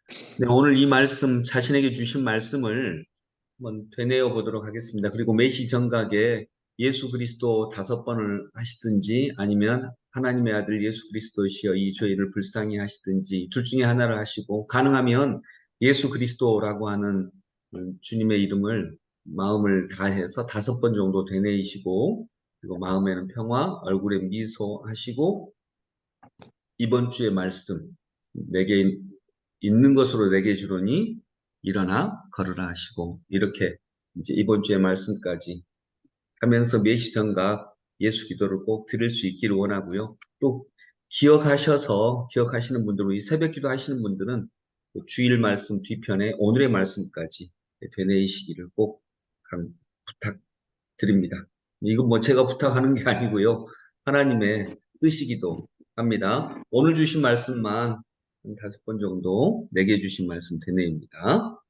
네, 오늘 이 말씀, 자신에게 주신 말씀을 한번 되뇌어 보도록 하겠습니다. 그리고 매시 정각에 예수 그리스도 5번을 하시든지 아니면 하나님의 아들 예수 그리스도시여 이 죄인을 불쌍히 하시든지 둘 중에 하나를 하시고 가능하면 예수 그리스도라고 하는 주님의 이름을 마음을 다해서 5번 정도 되뇌이시고 그리고 마음에는 평화, 얼굴에 미소 하시고 이번 주의 말씀 내게 있는 것으로 내게 주노니 일어나 걸으라 하시고 이렇게 이제 이번 주의 말씀까지 하면서 매시정각 예수 기도를 꼭 드릴 수 있기를 원하고요. 또 기억하시는 분들은 이 새벽 기도 하시는 분들은 주일 말씀 뒤편에 오늘의 말씀까지 되뇌이시기를 꼭 부탁드립니다. 이건 뭐 제가 부탁하는 게 아니고요. 하나님의 뜻이기도 합니다. 오늘 주신 말씀만 한 5번 정도 내게 주신 말씀 되뇌입니다.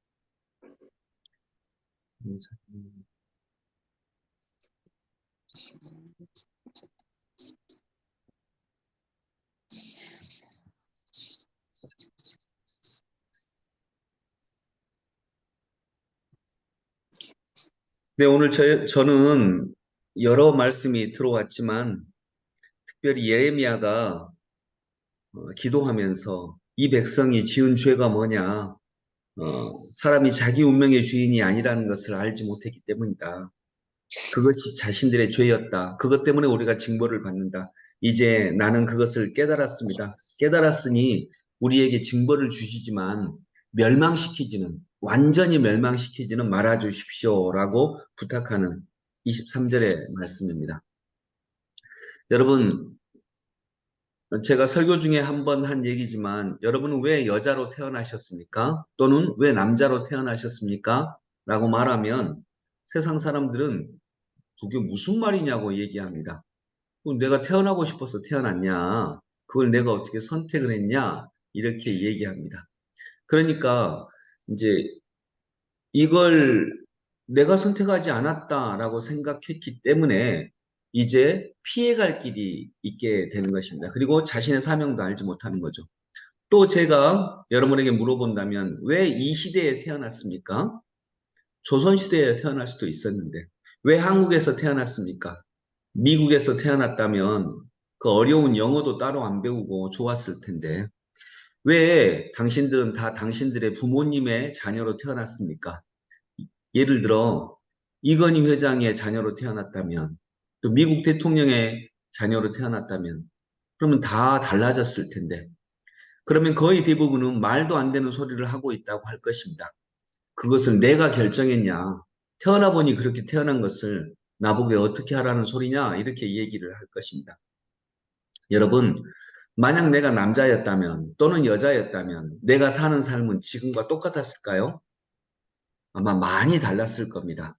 네, 오늘 저는 여러 말씀이 들어왔지만 특별히 예레미야가 기도하면서 이 백성이 지은 죄가 뭐냐, 사람이 자기 운명의 주인이 아니라는 것을 알지 못했기 때문이다. 그것이 자신들의 죄였다. 그것 때문에 우리가 징벌을 받는다. 이제 나는 그것을 깨달았습니다. 깨달았으니 우리에게 징벌을 주시지만 완전히 멸망시키지는 말아 주십시오라고 부탁하는 23절의 말씀입니다. 여러분, 제가 설교 중에 한 번 한 얘기지만 여러분은 왜 여자로 태어나셨습니까? 또는 왜 남자로 태어나셨습니까? 라고 말하면 세상 사람들은 그게 무슨 말이냐고 얘기합니다. 내가 태어나고 싶어서 태어났냐? 그걸 내가 어떻게 선택을 했냐? 이렇게 얘기합니다. 그러니까 이제 이걸 내가 선택하지 않았다라고 생각했기 때문에 이제 피해갈 길이 있게 되는 것입니다. 그리고 자신의 사명도 알지 못하는 거죠. 또 제가 여러분에게 물어본다면 왜 이 시대에 태어났습니까? 조선시대에 태어날 수도 있었는데 왜 한국에서 태어났습니까? 미국에서 태어났다면 그 어려운 영어도 따로 안 배우고 좋았을 텐데 왜 당신들은 다 당신들의 부모님의 자녀로 태어났습니까? 예를 들어 이건희 회장의 자녀로 태어났다면 또 미국 대통령의 자녀로 태어났다면 그러면 다 달라졌을 텐데 그러면 거의 대부분은 말도 안 되는 소리를 하고 있다고 할 것입니다. 그것을 내가 결정했냐? 태어나 보니 그렇게 태어난 것을 나보고 어떻게 하라는 소리냐? 이렇게 얘기를 할 것입니다. 여러분, 만약 내가 남자였다면 또는 여자였다면 내가 사는 삶은 지금과 똑같았을까요? 아마 많이 달랐을 겁니다.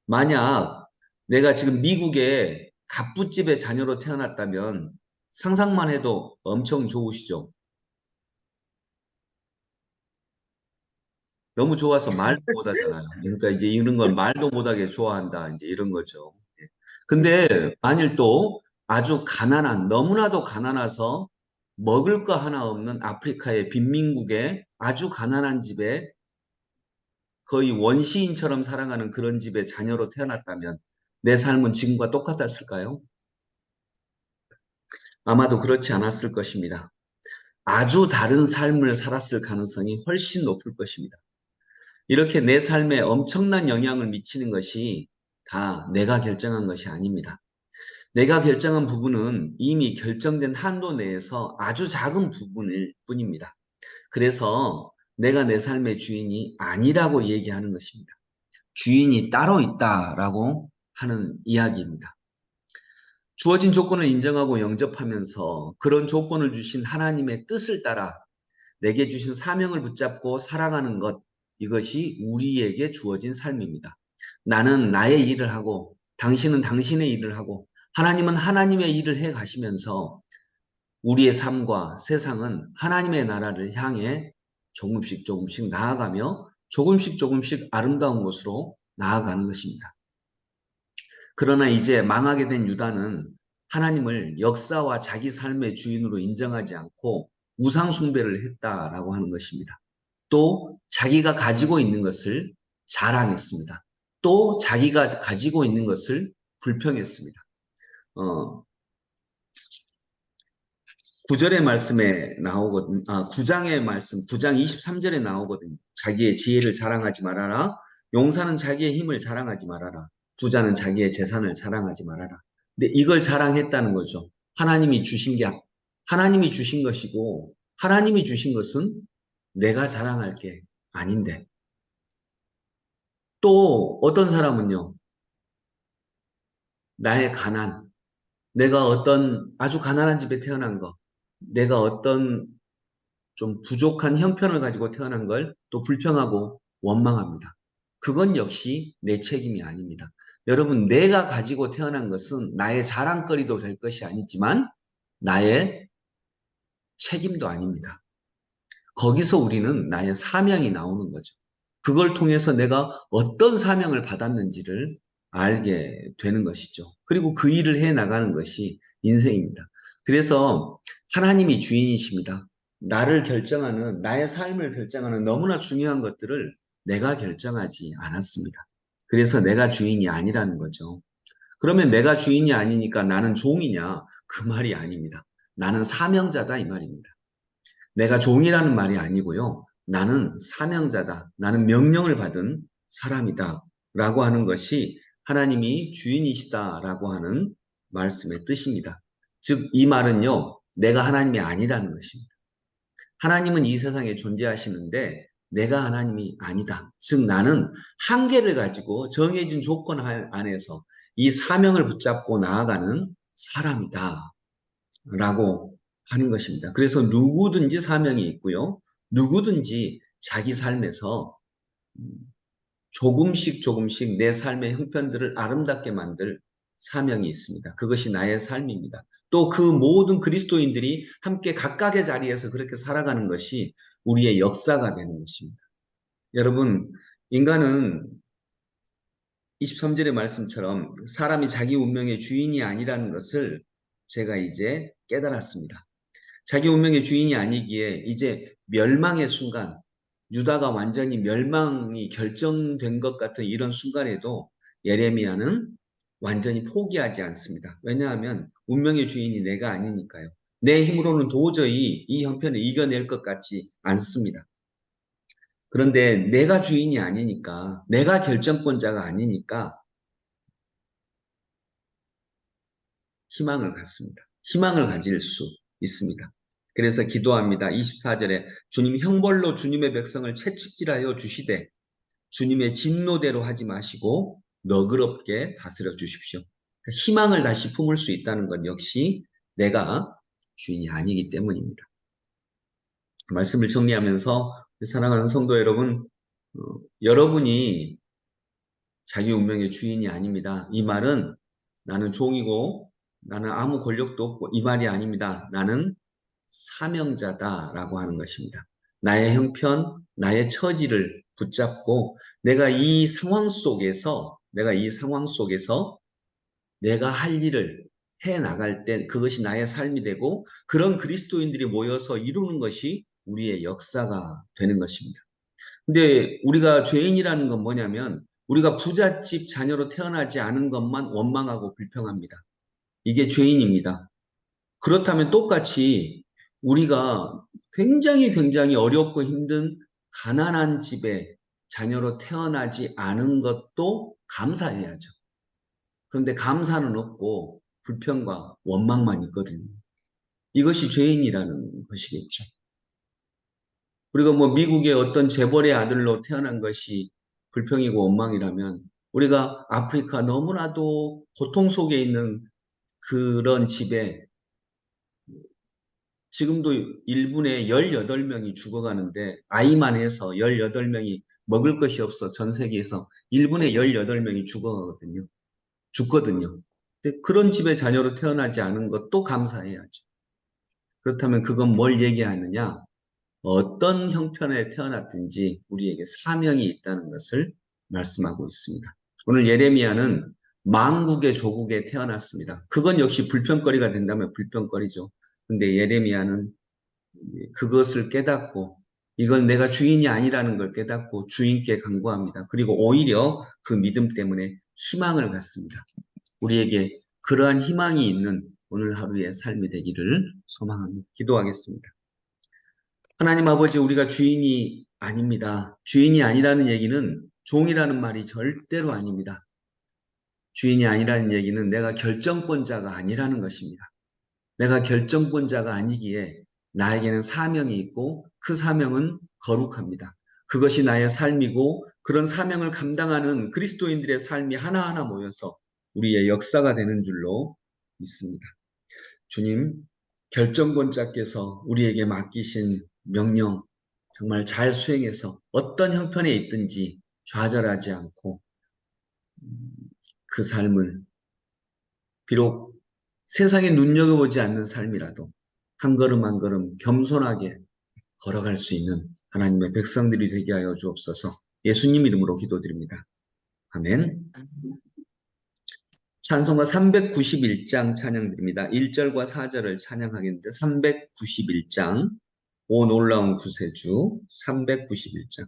만약 내가 지금 미국의 갑부집의 자녀로 태어났다면 상상만 해도 엄청 좋으시죠? 너무 좋아서 말도 못하잖아요. 그러니까 이제 이런 걸 말도 못하게 좋아한다. 이제 이런 거죠. 예. 근데 만일 또 아주 가난한, 너무나도 가난해서 먹을 거 하나 없는 아프리카의 빈민국의 아주 가난한 집에 거의 원시인처럼 살아가는 그런 집의 자녀로 태어났다면 내 삶은 지금과 똑같았을까요? 아마도 그렇지 않았을 것입니다. 아주 다른 삶을 살았을 가능성이 훨씬 높을 것입니다. 이렇게 내 삶에 엄청난 영향을 미치는 것이 다 내가 결정한 것이 아닙니다. 내가 결정한 부분은 이미 결정된 한도 내에서 아주 작은 부분일 뿐입니다. 그래서 내가 내 삶의 주인이 아니라고 얘기하는 것입니다. 주인이 따로 있다라고 하는 이야기입니다. 주어진 조건을 인정하고 영접하면서 그런 조건을 주신 하나님의 뜻을 따라 내게 주신 사명을 붙잡고 살아가는 것, 이것이 우리에게 주어진 삶입니다. 나는 나의 일을 하고 당신은 당신의 일을 하고 하나님은 하나님의 일을 해 가시면서 우리의 삶과 세상은 하나님의 나라를 향해 조금씩 조금씩 나아가며 조금씩 조금씩 아름다운 곳으로 나아가는 것입니다. 그러나 이제 망하게 된 유다는 하나님을 역사와 자기 삶의 주인으로 인정하지 않고 우상 숭배를 했다라고 하는 것입니다. 또 자기가 가지고 있는 것을 자랑했습니다. 또 자기가 가지고 있는 것을 불평했습니다. 어, 9절의 말씀에 나오거든, 9장의 말씀, 9장 23절에 나오거든요. 자기의 지혜를 자랑하지 말아라. 용사는 자기의 힘을 자랑하지 말아라. 부자는 자기의 재산을 자랑하지 말아라. 근데 이걸 자랑했다는 거죠. 하나님이 주신 게, 하나님이 주신 것이고, 하나님이 주신 것은 내가 자랑할 게 아닌데. 또 어떤 사람은요, 나의 가난, 내가 어떤 아주 가난한 집에 태어난 거, 내가 어떤 좀 부족한 형편을 가지고 태어난 걸 또 불평하고 원망합니다. 그건 역시 내 책임이 아닙니다. 여러분, 내가 가지고 태어난 것은 나의 자랑거리도 될 것이 아니지만 나의 책임도 아닙니다. 거기서 우리는 나의 사명이 나오는 거죠. 그걸 통해서 내가 어떤 사명을 받았는지를 알게 되는 것이죠. 그리고 그 일을 해 나가는 것이 인생입니다. 그래서 하나님이 주인이십니다. 나를 결정하는, 나의 삶을 결정하는 너무나 중요한 것들을 내가 결정하지 않았습니다. 그래서 내가 주인이 아니라는 거죠. 그러면 내가 주인이 아니니까 나는 종이냐? 그 말이 아닙니다. 나는 사명자다 이 말입니다. 내가 종이라는 말이 아니고요. 나는 사명자다. 나는 명령을 받은 사람이다. 라고 하는 것이 하나님이 주인이시다라고 하는 말씀의 뜻입니다. 즉, 이 말은요, 내가 하나님이 아니라는 것입니다. 하나님은 이 세상에 존재하시는데 내가 하나님이 아니다. 즉, 나는 한계를 가지고 정해진 조건 안에서 이 사명을 붙잡고 나아가는 사람이다. 라고 하는 것입니다. 그래서 누구든지 사명이 있고요. 누구든지 자기 삶에서 조금씩 조금씩 내 삶의 형편들을 아름답게 만들 사명이 있습니다. 그것이 나의 삶입니다. 또 그 모든 그리스도인들이 함께 각각의 자리에서 그렇게 살아가는 것이 우리의 역사가 되는 것입니다. 여러분, 인간은 23절의 말씀처럼 사람이 자기 운명의 주인이 아니라는 것을 제가 이제 깨달았습니다. 자기 운명의 주인이 아니기에 이제 멸망의 순간, 유다가 완전히 멸망이 결정된 것 같은 이런 순간에도 예레미야는 완전히 포기하지 않습니다. 왜냐하면 운명의 주인이 내가 아니니까요. 내 힘으로는 도저히 이 형편을 이겨낼 것 같지 않습니다. 그런데 내가 주인이 아니니까, 내가 결정권자가 아니니까 희망을 갖습니다. 희망을 가질 수 있습니다. 그래서 기도합니다. 24절에 주님 형벌로 주님의 백성을 채찍질하여 주시되 주님의 진노대로 하지 마시고 너그럽게 다스려 주십시오. 그러니까 희망을 다시 품을 수 있다는 건 역시 내가 주인이 아니기 때문입니다. 말씀을 정리하면서 사랑하는 성도 여러분, 여러분이 자기 운명의 주인이 아닙니다. 이 말은 나는 종이고 나는 아무 권력도 없고 이 말이 아닙니다. 나는 사명자다라고 하는 것입니다. 나의 형편, 나의 처지를 붙잡고 내가 이 상황 속에서 내가 할 일을 해 나갈 때 그것이 나의 삶이 되고 그런 그리스도인들이 모여서 이루는 것이 우리의 역사가 되는 것입니다. 근데 우리가 죄인이라는 건 뭐냐면 우리가 부잣집 자녀로 태어나지 않은 것만 원망하고 불평합니다. 이게 죄인입니다. 그렇다면 똑같이 우리가 굉장히 어렵고 힘든 가난한 집에 자녀로 태어나지 않은 것도 감사해야죠. 그런데 감사는 없고 불평과 원망만 있거든요. 이것이 죄인이라는 것이겠죠. 우리가 뭐 미국의 어떤 재벌의 아들로 태어난 것이 불평이고 원망이라면 우리가 아프리카 너무나도 고통 속에 있는 그런 집에 지금도 일본에 18명이 죽어가는데 아이만 해서 18명이 먹을 것이 없어 전 세계에서 일본에 18명이 죽거든요. 근데 그런 집의 자녀로 태어나지 않은 것도 감사해야죠. 그렇다면 그건 뭘 얘기하느냐? 어떤 형편에 태어났든지 우리에게 사명이 있다는 것을 말씀하고 있습니다. 오늘 예레미야는 망국의 조국에 태어났습니다. 그건 역시 불평거리가 된다면 불평거리죠. 근데 예레미야는 그것을 깨닫고 이건 내가 주인이 아니라는 걸 깨닫고 주인께 간구합니다. 그리고 오히려 그 믿음 때문에 희망을 갖습니다. 우리에게 그러한 희망이 있는 오늘 하루의 삶이 되기를 소망합니다. 기도하겠습니다. 하나님 아버지, 우리가 주인이 아닙니다. 주인이 아니라는 얘기는 종이라는 말이 절대로 아닙니다. 주인이 아니라는 얘기는 내가 결정권자가 아니라는 것입니다. 내가 결정권자가 아니기에 나에게는 사명이 있고 그 사명은 거룩합니다. 그것이 나의 삶이고 그런 사명을 감당하는 그리스도인들의 삶이 하나하나 모여서 우리의 역사가 되는 줄로 믿습니다. 주님, 결정권자께서 우리에게 맡기신 명령 정말 잘 수행해서 어떤 형편에 있든지 좌절하지 않고 그 삶을 비록 세상에 눈여겨보지 않는 삶이라도 한 걸음 한 걸음 겸손하게 걸어갈 수 있는 하나님의 백성들이 되게 하여 주옵소서. 예수님 이름으로 기도드립니다. 아멘. 찬송가 391장 찬양드립니다. 1절과 4절을 찬양하겠는데 391장 오 놀라운 구세주 391장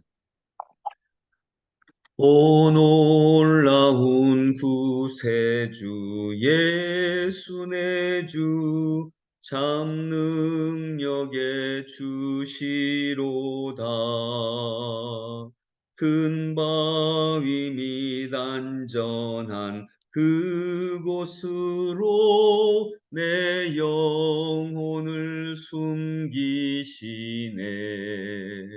오 놀라운 구세주 예수 내 주 참 능력의 주시로다 큰 바위 및 안전한 그곳으로 내 영혼을 숨기시네